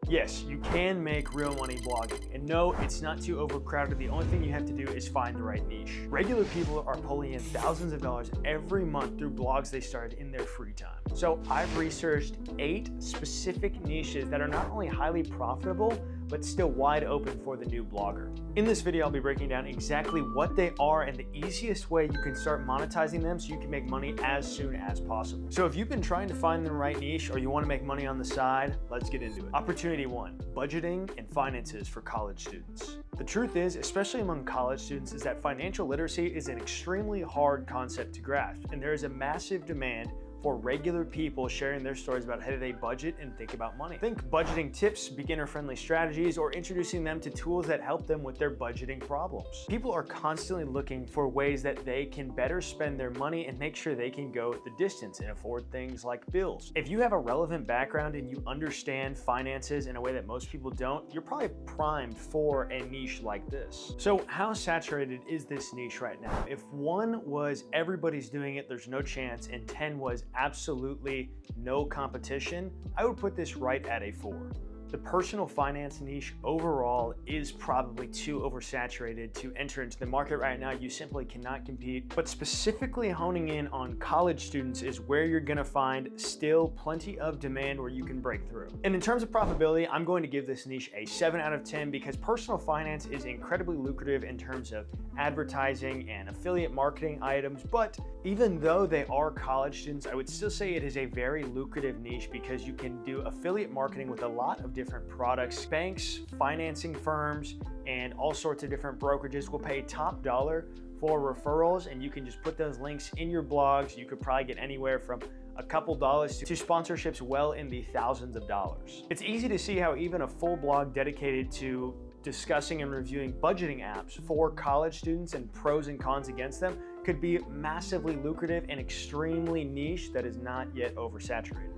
Yes, you can make real money blogging. And no, it's not too overcrowded. The only thing you have to do is find the right niche. Regular people are pulling in thousands of dollars every month through blogs they started in their free time. So I've researched 8 specific niches that are not only highly profitable, but still wide open for the new blogger. In this video, I'll be breaking down exactly what they are and the easiest way you can start monetizing them so you can make money as soon as possible. So if you've been trying to find the right niche or you want to make money on the side, let's get into it. Opportunity 1, budgeting and finances for college students. The truth is, especially among college students, is that financial literacy is an extremely hard concept to grasp, and there is a massive demand for regular people sharing their stories about how they budget and think about money. Think budgeting tips, beginner-friendly strategies, or introducing them to tools that help them with their budgeting problems. People are constantly looking for ways that they can better spend their money and make sure they can go the distance and afford things like bills. If you have a relevant background and you understand finances in a way that most people don't, you're probably primed for a niche like this. So how saturated is this niche right now? If 1 was everybody's doing it, there's no chance, and 10 was absolutely no competition, I would put this right at a 4. The personal finance niche overall is probably too oversaturated to enter into the market right now. You simply cannot compete, but specifically honing in on college students is where you're gonna find still plenty of demand where you can break through. And in terms of profitability, I'm going to give this niche a 7 out of 10 because personal finance is incredibly lucrative in terms of advertising and affiliate marketing items, but even though they are college students, I would still say it is a very lucrative niche because you can do affiliate marketing with a lot of different products. Banks, financing firms, and all sorts of different brokerages will pay top dollar for referrals, and you can just put those links in your blogs. You could probably get anywhere from a couple dollars to sponsorships well in the thousands of dollars. It's easy to see how even a full blog dedicated to discussing and reviewing budgeting apps for college students and pros and cons against them could be massively lucrative and extremely niche that is not yet oversaturated.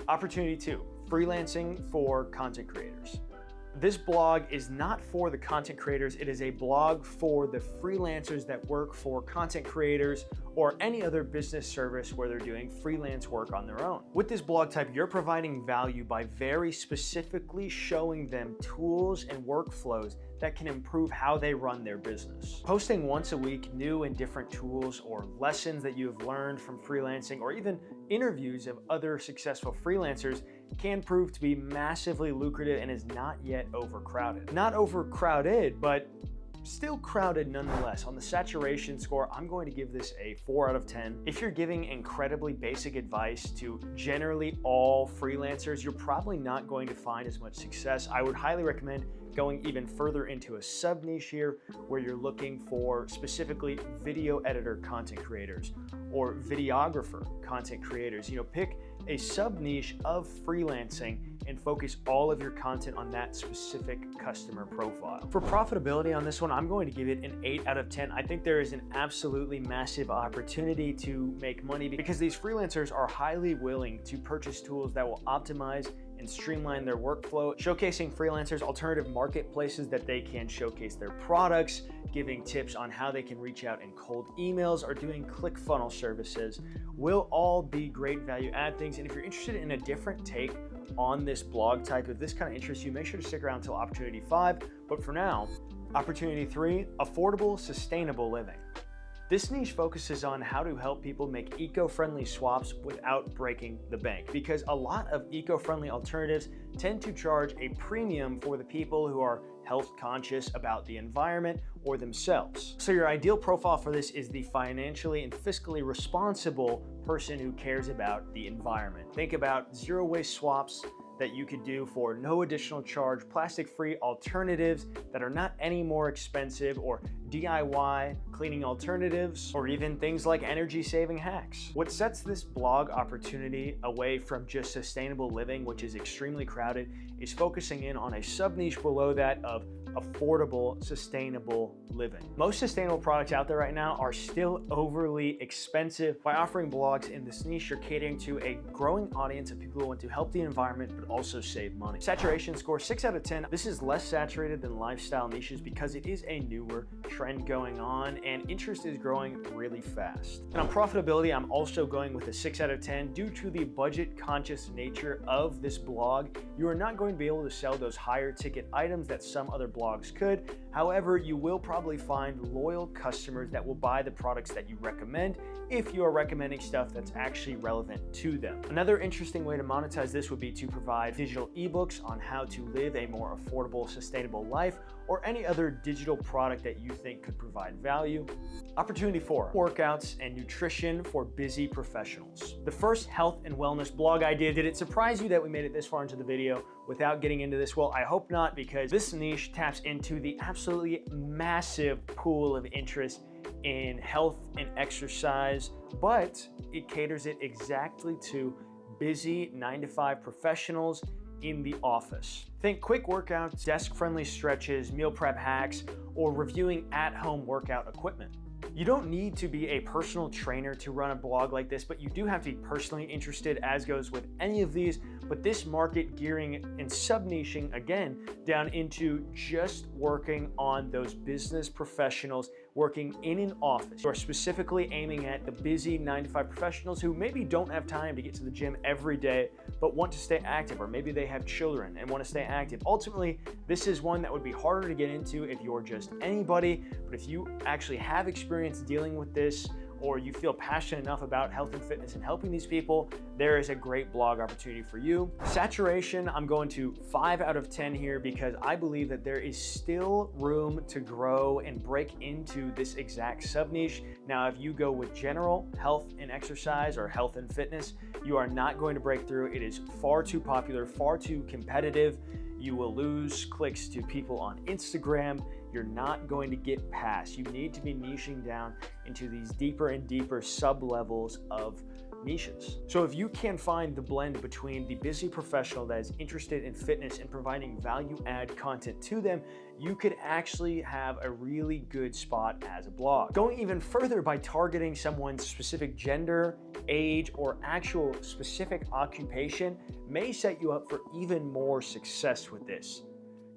Opportunity 2, freelancing for content creators. This blog is not for the content creators, it is a blog for the freelancers that work for content creators or any other business service where they're doing freelance work on their own. With this blog type, you're providing value by very specifically showing them tools and workflows that can improve how they run their business. Posting once a week new and different tools or lessons that you have learned from freelancing or even interviews of other successful freelancers can prove to be massively lucrative and is not yet overcrowded. Not overcrowded, but still crowded nonetheless. On the saturation score, I'm going to give this a 4 out of 10. If you're giving incredibly basic advice to generally all freelancers, you're probably not going to find as much success. I would highly recommend going even further into a sub niche here where you're looking for specifically video editor content creators or videographer content creators. Pick a sub niche of freelancing and focus all of your content on that specific customer profile. For profitability on this one, I'm going to give it an 8 out of 10. I think there is an absolutely massive opportunity to make money because these freelancers are highly willing to purchase tools that will optimize and streamline their workflow, showcasing freelancers alternative marketplaces that they can showcase their products, giving tips on how they can reach out in cold emails or doing ClickFunnels services will all be great value add things. And if you're interested in a different take on this blog type, if this kind of interests you, make sure to stick around until opportunity 5. But for now, opportunity 3, affordable, sustainable living. This niche focuses on how to help people make eco-friendly swaps without breaking the bank, because a lot of eco-friendly alternatives tend to charge a premium for the people who are health conscious about the environment or themselves. So your ideal profile for this is the financially and fiscally responsible person who cares about the environment. Think about zero waste swaps that you could do for no additional charge, plastic-free alternatives that are not any more expensive, or DIY cleaning alternatives, or even things like energy-saving hacks. What sets this blog opportunity away from just sustainable living, which is extremely crowded, is focusing in on a sub-niche below that of affordable, sustainable living. Most sustainable products out there right now are still overly expensive. By offering blogs in this niche, you're catering to a growing audience of people who want to help the environment but also save money. Saturation score 6 out of 10. This is less saturated than lifestyle niches because it is a newer trend going on and interest is growing really fast. And on profitability, I'm also going with a 6 out of 10 due to the budget conscious nature of this blog. You are not going to be able to sell those higher ticket items that some other blogs could. However, you will probably find loyal customers that will buy the products that you recommend if you are recommending stuff that's actually relevant to them. Another interesting way to monetize this would be to provide digital ebooks on how to live a more affordable, sustainable life, or any other digital product that you think could provide value. Opportunity 4, workouts and nutrition for busy professionals. The first health and wellness blog idea. Did it surprise you that we made it this far into the video without getting into this? Well, I hope not, because this niche taps into the absolutely massive pool of interest in health and exercise, but it caters it exactly to busy 9-to-5 professionals in the office. Think quick workouts, desk-friendly stretches, meal prep hacks, or reviewing at-home workout equipment. You don't need to be a personal trainer to run a blog like this, but you do have to be personally interested, as goes with any of these. But this market gearing and sub-niching again down into just working on those business professionals working in an office. You are specifically aiming at the busy 9-to-5 professionals who maybe don't have time to get to the gym every day, but want to stay active, or maybe they have children and want to stay active. Ultimately, this is one that would be harder to get into if you're just anybody, but if you actually have experience dealing with this, or you feel passionate enough about health and fitness and helping these people, there is a great blog opportunity for you. Saturation, I'm going to 5 out of 10 here because I believe that there is still room to grow and break into this exact sub-niche. Now, if you go with general health and exercise or health and fitness, you are not going to break through. It is far too popular, far too competitive. You will lose clicks to people on Instagram. You're not going to get past. You need to be niching down into these deeper and deeper sub-levels of niches. So if you can find the blend between the busy professional that is interested in fitness and providing value-add content to them, you could actually have a really good spot as a blog. Going even further by targeting someone's specific gender, age, or actual specific occupation may set you up for even more success with this.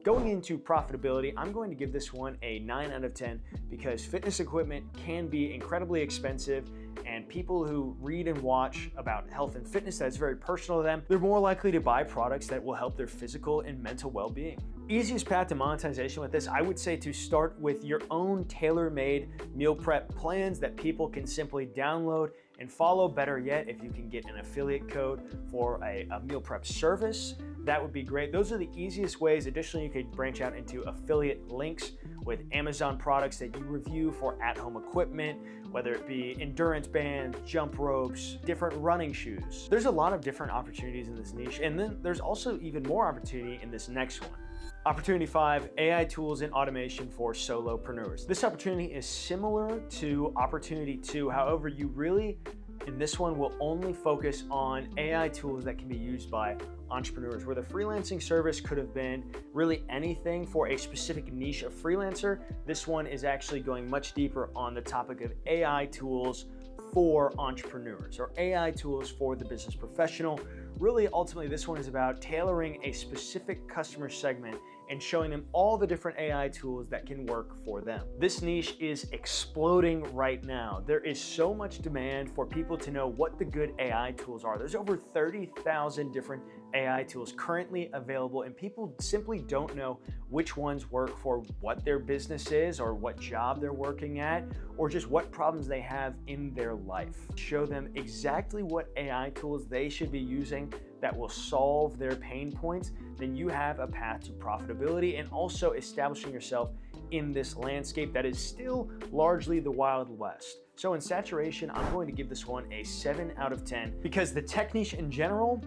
Going into profitability, I'm going to give this one a 9 out of 10 because fitness equipment can be incredibly expensive, and people who read and watch about health and fitness that's very personal to them, they're more likely to buy products that will help their physical and mental well-being. Easiest path to monetization with this, I would say to start with your own tailor-made meal prep plans that people can simply download and follow. Better yet, if you can get an affiliate code for a meal prep service, that would be great. Those are the easiest ways. Additionally, you could branch out into affiliate links with Amazon products that you review for at-home equipment, whether it be endurance bands, jump ropes, different running shoes. There's a lot of different opportunities in this niche, and then there's also even more opportunity in this next one. Opportunity 5, AI tools and automation for solopreneurs. This opportunity is similar to opportunity 2. However, you really, in this one, will only focus on AI tools that can be used by entrepreneurs, where the freelancing service could have been really anything for a specific niche of freelancer. This one is actually going much deeper on the topic of AI tools for entrepreneurs, or AI tools for the business professional. Really, ultimately, this one is about tailoring a specific customer segment and showing them all the different AI tools that can work for them. This niche is exploding right now. There is so much demand for people to know what the good AI tools are. There's over 30,000 different AI tools currently available, and people simply don't know which ones work for what their business is, or what job they're working at, or just what problems they have in their life. Show them exactly what AI tools they should be using that will solve their pain points, then you have a path to profitability and also establishing yourself in this landscape that is still largely the Wild West. So in saturation, I'm going to give this one a 7 out of 10 because the tech niche in general,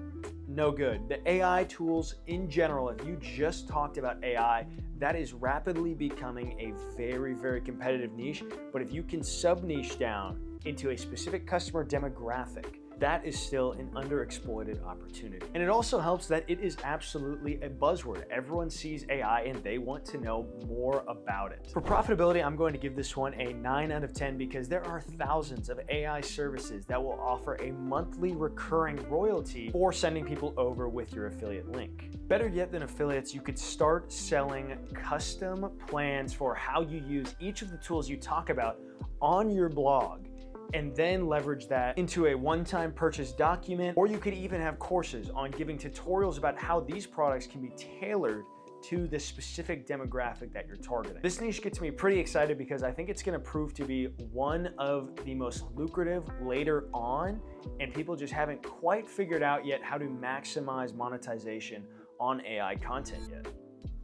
no good. The AI tools in general, if you just talked about AI, that is rapidly becoming a very, very competitive niche. But if you can sub-niche down into a specific customer demographic that is still an underexploited opportunity. And it also helps that it is absolutely a buzzword. Everyone sees AI and they want to know more about it. For profitability, I'm going to give this one a 9 out of 10 because there are thousands of AI services that will offer a monthly recurring royalty for sending people over with your affiliate link. Better yet than affiliates, you could start selling custom plans for how you use each of the tools you talk about on your blog, and then leverage that into a one-time purchase document, or you could even have courses on giving tutorials about how these products can be tailored to the specific demographic that you're targeting. This niche gets me pretty excited because I think it's gonna prove to be one of the most lucrative later on, and people just haven't quite figured out yet how to maximize monetization on AI content yet.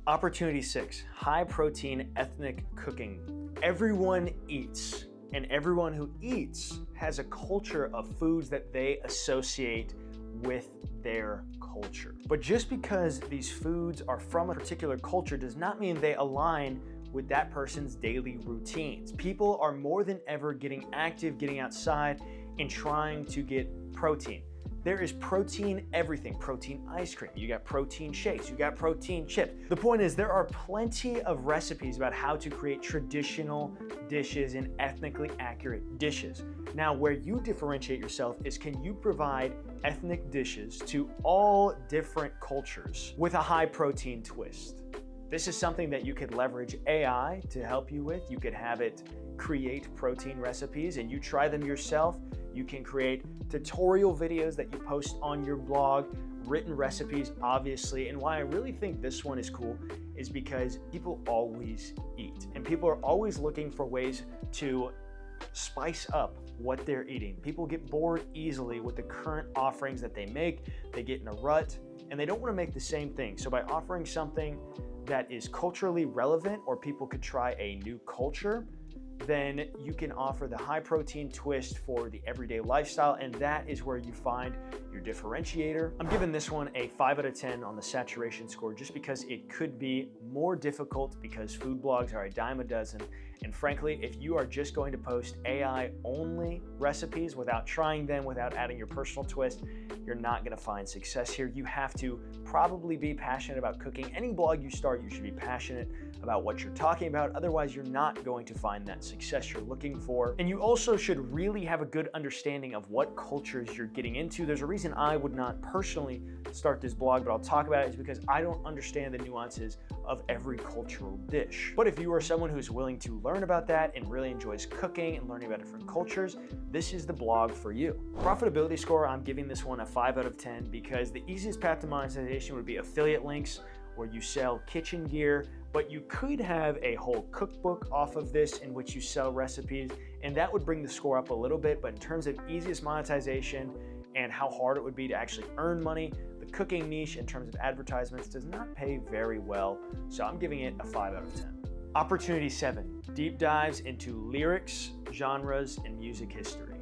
Opportunity 6, high protein ethnic cooking. Everyone eats. And everyone who eats has a culture of foods that they associate with their culture. But just because these foods are from a particular culture does not mean they align with that person's daily routines. People are more than ever getting active, getting outside, and trying to get protein. There is protein everything. Protein ice cream, you got protein shakes, you got protein chips. The point is there are plenty of recipes about how to create traditional dishes and ethnically accurate dishes. Now, where you differentiate yourself is, can you provide ethnic dishes to all different cultures with a high protein twist? This is something that you could leverage AI to help you with. You could have it create protein recipes and you try them yourself. You can create tutorial videos that you post on your blog, written recipes, obviously. And why I really think this one is cool is because people always eat and people are always looking for ways to spice up what they're eating. People get bored easily with the current offerings that they make. They get in a rut and they don't want to make the same thing. So by offering something that is culturally relevant, or people could try a new culture, then you can offer the high protein twist for the everyday lifestyle, and that is where you find your differentiator. I'm giving this one a 5 out of 10 on the saturation score just because it could be more difficult because food blogs are a dime a dozen. And frankly, if you are just going to post AI only recipes without trying them, without adding your personal twist, you're not gonna find success here. You have to probably be passionate about cooking. Any blog you start, you should be passionate about what you're talking about. Otherwise, you're not going to find that success you're looking for. And you also should really have a good understanding of what cultures you're getting into. There's a reason I would not personally start this blog, but I'll talk about it, is because I don't understand the nuances of every cultural dish. But if you are someone who's willing to learn about that and really enjoys cooking and learning about different cultures, this is the blog for you. Profitability score, I'm giving this one a 5 out of 10 because the easiest path to monetization would be affiliate links where you sell kitchen gear, but you could have a whole cookbook off of this in which you sell recipes, and that would bring the score up a little bit. But in terms of easiest monetization and how hard it would be to actually earn money, the cooking niche in terms of advertisements does not pay very well, so I'm giving it a 5 out of 10. Opportunity 7, deep dives into lyrics, genres, and music history.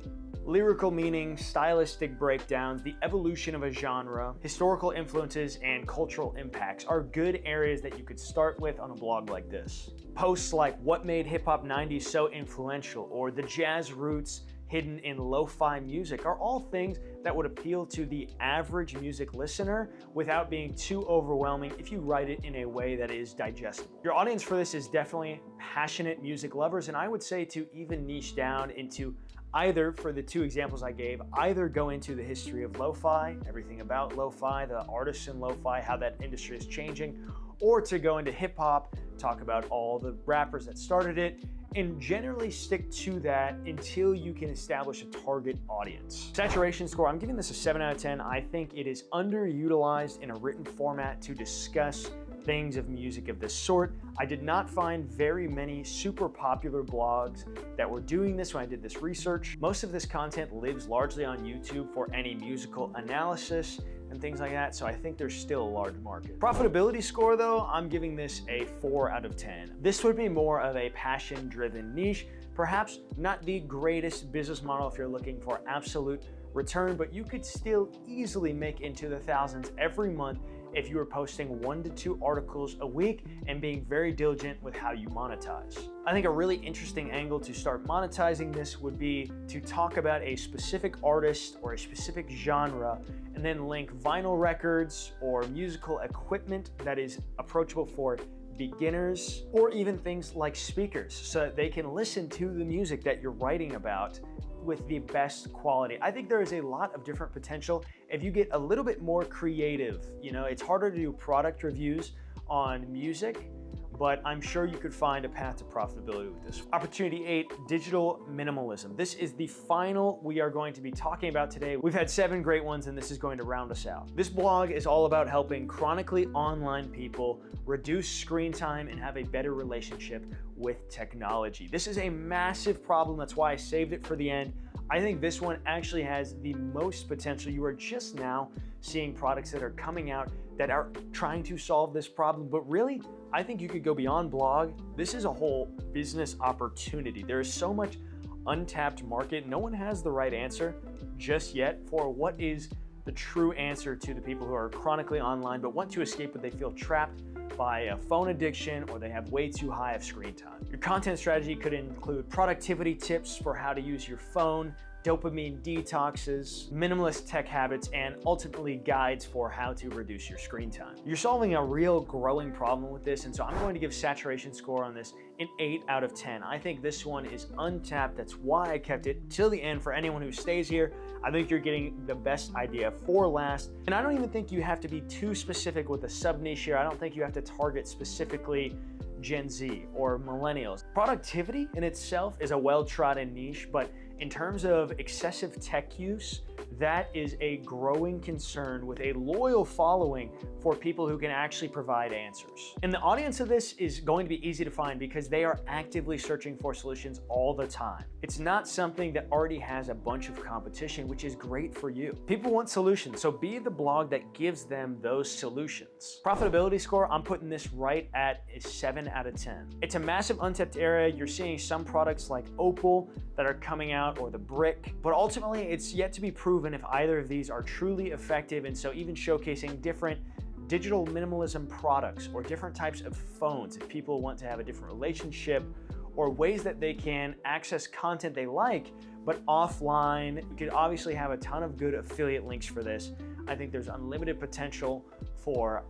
Lyrical meaning, stylistic breakdowns, the evolution of a genre, historical influences, and cultural impacts are good areas that you could start with on a blog like this. Posts like what made hip-hop 90s so influential, or the jazz roots hidden in lo-fi music, are all things that would appeal to the average music listener without being too overwhelming if you write it in a way that is digestible. Your audience for this is definitely passionate music lovers, and I would say to even niche down into either, for the 2 examples I gave, either go into the history of lo-fi, everything about lo-fi, the artists in lo-fi, how that industry is changing, or to go into hip-hop, talk about all the rappers that started it, and generally stick to that until you can establish a target audience. Saturation score, I'm giving this a 7 out of 10. I think it is underutilized in a written format to discuss things of music of this sort. I did not find very many super popular blogs that were doing this when I did this research. Most of this content lives largely on YouTube for any musical analysis and things like that, so I think there's still a large market. Profitability score though, I'm giving this a 4 out of 10. This would be more of a passion-driven niche, perhaps not the greatest business model if you're looking for absolute return, but you could still easily make into the thousands every month if you were posting 1 to 2 articles a week and being very diligent with how you monetize. I think a really interesting angle to start monetizing this would be to talk about a specific artist or a specific genre and then link vinyl records or musical equipment that is approachable for beginners, or even things like speakers, so that they can listen to the music that you're writing about with the best quality. I think there is a lot of different potential if you get a little bit more creative. You know, it's harder to do product reviews on music, but I'm sure you could find a path to profitability with this. Opportunity 8, digital minimalism. This is the final we are going to be talking about today. We've had 7 great ones, and this is going to round us out. This blog is all about helping chronically online people reduce screen time and have a better relationship with technology. This is a massive problem. That's why I saved it for the end. I think this one actually has the most potential. You are just now seeing products that are coming out that are trying to solve this problem, but really, I think you could go beyond blog. This is a whole business opportunity. There is so much untapped market. No one has the right answer just yet for what is the true answer to the people who are chronically online but want to escape, but they feel trapped by a phone addiction or they have way too high of screen time. Your content strategy could include productivity tips for how to use your phone, dopamine detoxes, minimalist tech habits, and ultimately guides for how to reduce your screen time. You're solving a real growing problem with this, and so I'm going to give saturation score on this an 8 out of 10. I think this one is untapped. That's why I kept it till the end. For anyone who stays here, I think you're getting the best idea for last. And I don't even think you have to be too specific with a sub niche here. I don't think you have to target specifically Gen Z or millennials. Productivity in itself is a well-trodden niche, but in terms of excessive tech use, that is a growing concern with a loyal following for people who can actually provide answers. And the audience of this is going to be easy to find because they are actively searching for solutions all the time. It's not something that already has a bunch of competition, which is great for you. People want solutions, so be the blog that gives them those solutions. Profitability score, I'm putting this right at a 7 out of 10. It's a massive untapped area. You're seeing some products like Opal that are coming out, or the Brick, but ultimately it's yet to be proven if either of these are truly effective. And so even showcasing different digital minimalism products or different types of phones, if people want to have a different relationship or ways that they can access content they like, but offline. You could obviously have a ton of good affiliate links for this. I think there's unlimited potential for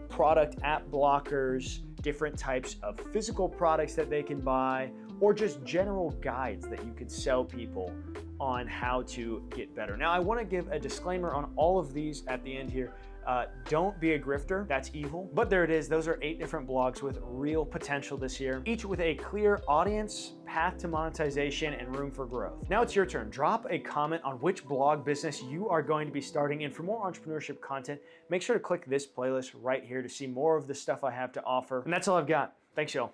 product app blockers, different types of physical products that they can buy, or just general guides that you could sell people on how to get better. Now, I want to give a disclaimer on all of these at the end here. Don't be a grifter, that's evil. But there it is, those are 8 different blogs with real potential this year, each with a clear audience, path to monetization, and room for growth. Now it's your turn. Drop a comment on which blog business you are going to be starting. And for more entrepreneurship content, make sure to click this playlist right here to see more of the stuff I have to offer. And that's all I've got. Thanks, y'all.